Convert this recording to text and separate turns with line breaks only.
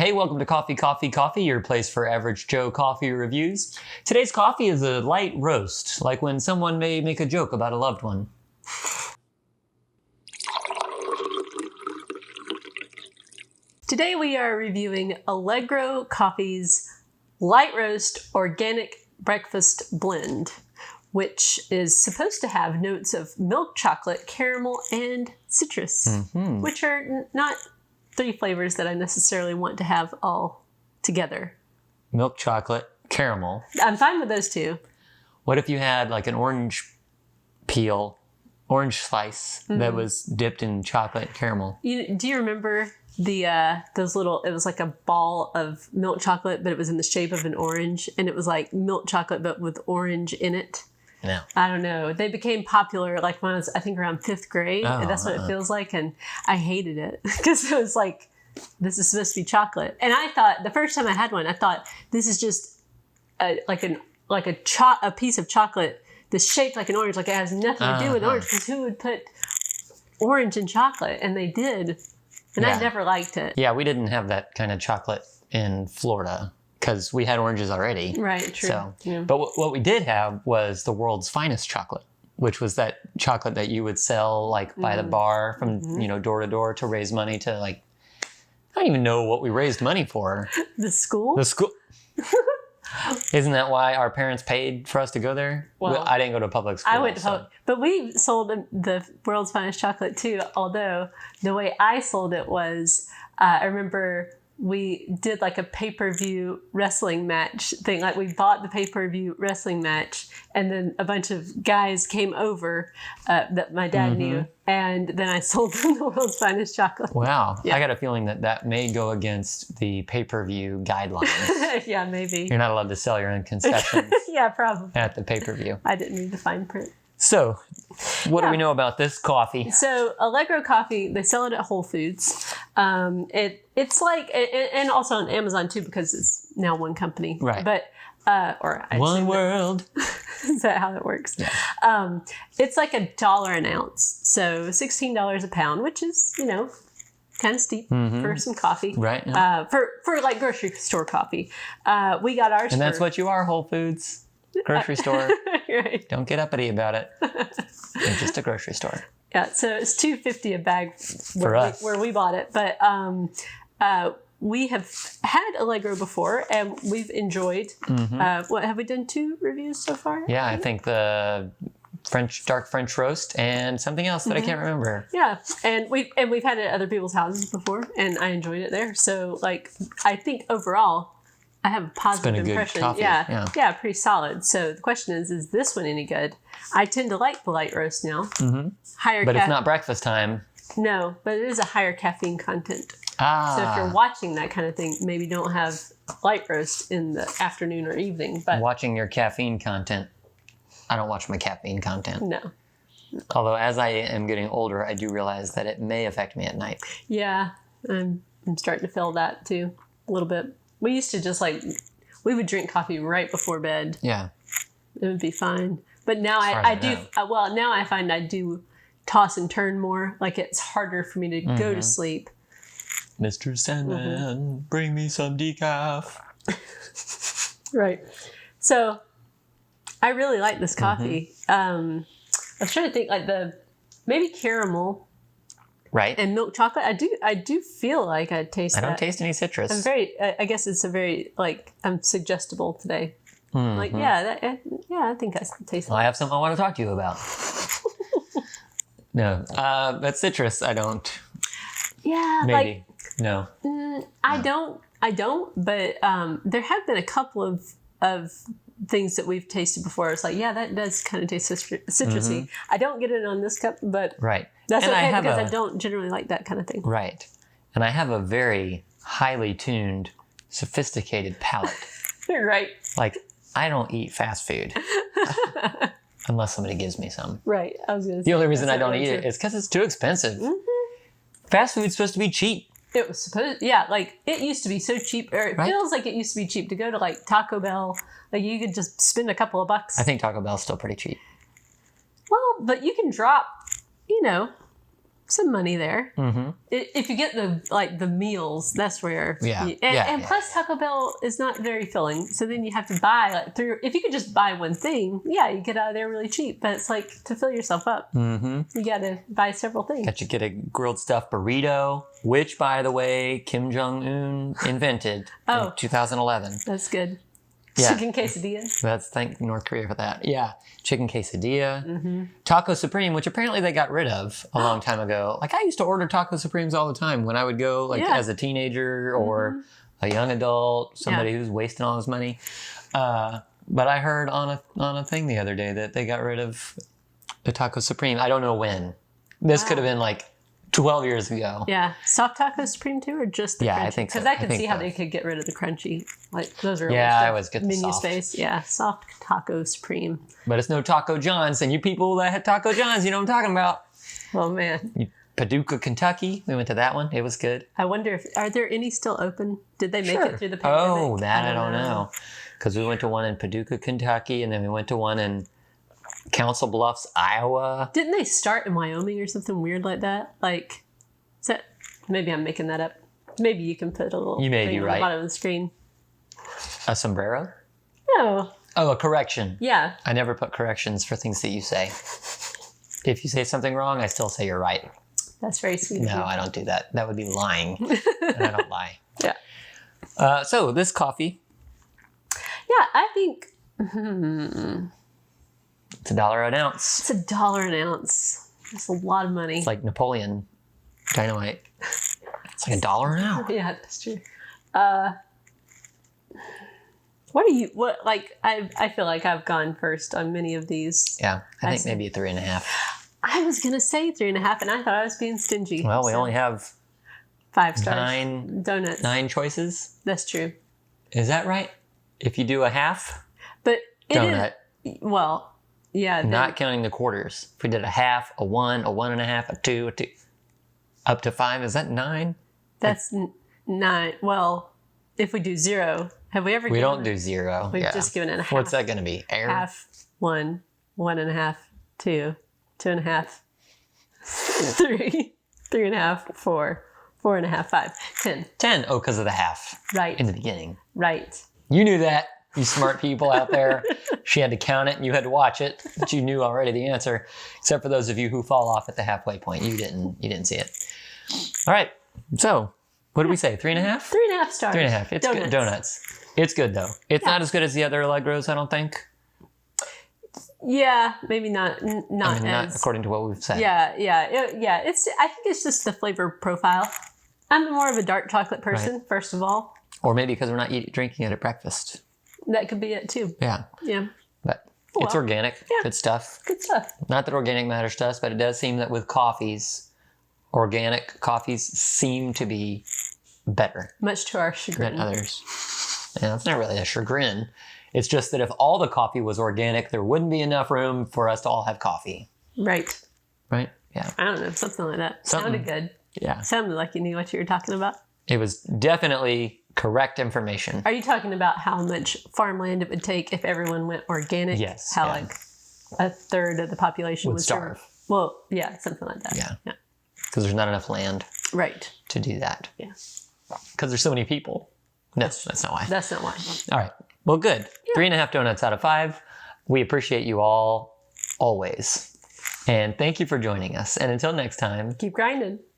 Hey, welcome to Coffee, Coffee, Coffee, your place for average Joe coffee reviews. Today's coffee is a light roast, like when someone may make a joke about a loved one.
Today we are reviewing Allegro Coffee's Light Roast Organic Breakfast Blend, which is supposed to have notes of milk chocolate, caramel, and citrus, which are not three flavors that I necessarily want to have all together.
Milk chocolate, caramel.
I'm fine with those two.
What if you had like an orange peel, orange slice that was dipped in chocolate and caramel?
Do you remember those little, it was like a ball of milk chocolate, but it was in the shape of an orange, and it was like milk chocolate but with orange in it?
No.
I don't know. They became popular like when I was, I think, around 5th grade. And that's what it feels like. And I hated it because it was like, this is supposed to be chocolate. And I thought, the first time I had one, I thought, this is just a piece of chocolate that's shaped like an orange. Like it has nothing to do with orange, because who would put orange in chocolate? And they did. And I never liked it.
Yeah, we didn't have that kind of chocolate in Florida, because we had oranges already.
Right, true.
So,
yeah.
But what we did have was the world's finest chocolate, which was that chocolate that you would sell like by the bar from, door to door to raise money to like, I don't even know what we raised money for.
The school?
The school. Isn't that why our parents paid for us to go there?
Well,
I didn't go to public school.
I went to public, but we sold the world's finest chocolate too. Although the way I sold it was, I remember we did like a pay-per-view wrestling match thing. Like we bought the pay-per-view wrestling match, and then a bunch of guys came over that my dad knew, and then I sold them the world's finest chocolate.
Wow.
Yeah.
I got a feeling that may go against the pay-per-view guidelines.
Yeah, maybe.
You're not allowed to sell your own concessions
Yeah, probably.
at the pay-per-view.
I didn't read the fine print.
So, what do we know about this coffee?
So Allegro Coffee, they sell it at Whole Foods. It's like, and also on Amazon too, because it's now one company.
Right.
But
One world.
Is that how it works?
Yeah.
It's like $1 an ounce, so $16 a pound, which is kind of steep for some coffee.
Right. Yeah.
For like grocery store coffee. We got ours.
And that's what you are, Whole Foods. Grocery store.
Right.
Don't get uppity about it. You're just a grocery store.
Yeah, so it's $2.50 a bag where we bought it. But we have had Allegro before, and we've enjoyed. What have we done? 2 reviews so far?
Yeah, I think the dark French roast and something else that I can't remember.
Yeah, and we've had it at other people's houses before, and I enjoyed it there. So like, I think overall, I have a positive impression.
Coffee.
Yeah, pretty solid. So the question is this one any good? I tend to like the light roast now.
But it's not breakfast time.
No, but it is a higher caffeine content.
Ah.
So if you're watching that kind of thing, maybe don't have light roast in the afternoon or evening. But
watching your caffeine content. I don't watch my caffeine content.
No.
Although as I am getting older, I do realize that it may affect me at night.
Yeah, I'm starting to feel that too, a little bit. We used to just we would drink coffee right before bed.
Yeah.
It would be fine. But now I do, now I find I do toss and turn more. Like it's harder for me to go to sleep.
Mr. Sandman, bring me some decaf.
Right. So I really like this coffee. I was trying to think like maybe caramel.
Right.
And milk chocolate. I do feel like I taste that.
I don't taste any citrus.
I guess it's a very, like, I'm suggestible today. Like, I think I taste
Well, I have something I want to talk to you about. No. But citrus, I don't.
Yeah.
Maybe. No.
I don't, but there have been a couple of things that we've tasted before. It's like, yeah, that does kind of taste citrusy. I don't get it on this cup, but
right.
That's and okay because I don't generally like that kind of thing.
Right. And I have a very highly tuned, sophisticated palate.
Right.
Like, I don't eat fast food. Unless somebody gives me some.
Right. I was going to say.
The only reason I don't eat it is because it's too expensive. Fast food's supposed to be cheap.
It was supposed, like it used to be so cheap, or it feels like it used to be cheap to go to like Taco Bell. Like you could just spend a couple of bucks.
I think Taco Bell's still pretty cheap.
Well, but you can drop, some money there. If you get the meals, that's where. And plus Taco Bell is not very filling, so then you have to buy like 3. If you could just buy one thing, you get out of there really cheap. But it's like to fill yourself up, you got to buy several things.
Got to get a grilled stuffed burrito, which by the way Kim Jong-un invented in 2011.
That's good.
Yeah.
Chicken quesadilla.
That's thank North Korea for that. Yeah. Chicken quesadilla. Taco Supreme, which apparently they got rid of a long time ago. Like I used to order Taco Supremes all the time when I would go as a teenager or a young adult, somebody who's wasting all his money. But I heard on a thing the other day that they got rid of the Taco Supreme. I don't know when. This could have been like 12 years ago.
Yeah. Soft Taco Supreme too, or just the crunchy?
I think so.
Because I could see how they could get rid of the crunchy. Like those are
I always get the
menu
soft.
space. Yeah. Soft Taco Supreme.
But it's no Taco John's. And you people that had Taco John's, you know what I'm talking about.
Oh man.
Paducah, Kentucky. We went to that one. It was good.
I wonder are there any still open? Did they make it through the pandemic?
Oh, that I don't know. Because we went to one in Paducah, Kentucky, and then we went to one in Council Bluffs, Iowa.
Didn't they start in Wyoming or something weird like that? Like, is that, maybe I'm making that up. Maybe you can put a little
you may
thing
be
on
right.
the bottom of the screen.
A sombrero?
No.
Oh, a correction.
Yeah.
I never put corrections for things that you say. If you say something wrong, I still say you're right.
That's very sweet.
No, I don't do that. That would be lying. And I don't lie.
Yeah.
So this coffee.
Yeah, I think
It's $1 an ounce.
it's $1 an ounce. That's a lot of money.
It's like Napoleon Dynamite. It's like $1 an ounce.
Yeah, that's true. I feel like I've gone first on many of these.
Yeah, I think maybe a 3.5.
I was going to say 3.5 and I thought I was being stingy.
Well, we only have
5 stars.
9
donuts.
9 choices.
That's true.
Is that right? If you do a half
But
donut,
well, yeah.
not counting the quarters. If we did a half, a 1, a 1.5, a 2, a 2, up to 5, is that 9?
That's 9. Well, if we do 0, have we ever?
We don't do 0.
We've just given it a half.
What's that going to be? Air?
Half, 1, 1.5, 2, 2.5, 3, 3.5, 4, 4.5, 5, 10.
10. Oh, because of the half.
Right.
In the beginning.
Right.
You knew that, you smart people out there. She had to count it and you had to watch it, but you knew already the answer. Except for those of you who fall off at the halfway point. You didn't see it. All right. So, what did we say? 3.5?
3.5 stars.
3.5. It's good. Donuts. It's good though. It's not as good as the other Allegros, I don't think.
Yeah, maybe not. Not
according to what we've said.
Yeah. I think it's just the flavor profile. I'm more of a dark chocolate person, first of all.
Or maybe because we're not drinking it at breakfast.
That could be it too.
Yeah.
Yeah.
But it's organic.
Yeah.
Good stuff.
Good stuff.
Not that organic matters to us, but it does seem that with coffees, organic coffees seem to be better
Much to our chagrin.
than others. And it's not really a chagrin. It's just that if all the coffee was organic, there wouldn't be enough room for us to all have coffee.
Right.
Right? Yeah.
I don't know. Something like that. Sounded good.
Yeah.
Sounded like you knew what you were talking about.
It was definitely correct information.
Are you talking about how much farmland it would take if everyone went organic?
Yes.
How like a third of the population
Would starve.
Well, yeah, something like that.
Yeah. Because there's not enough land
Right.
to do that.
Yeah.
Because there's so many people. No, that's not why.
That's not why.
All right. Well, good. 3.5 donuts out of 5. We appreciate you all always. And thank you for joining us. And until next time.
Keep grinding.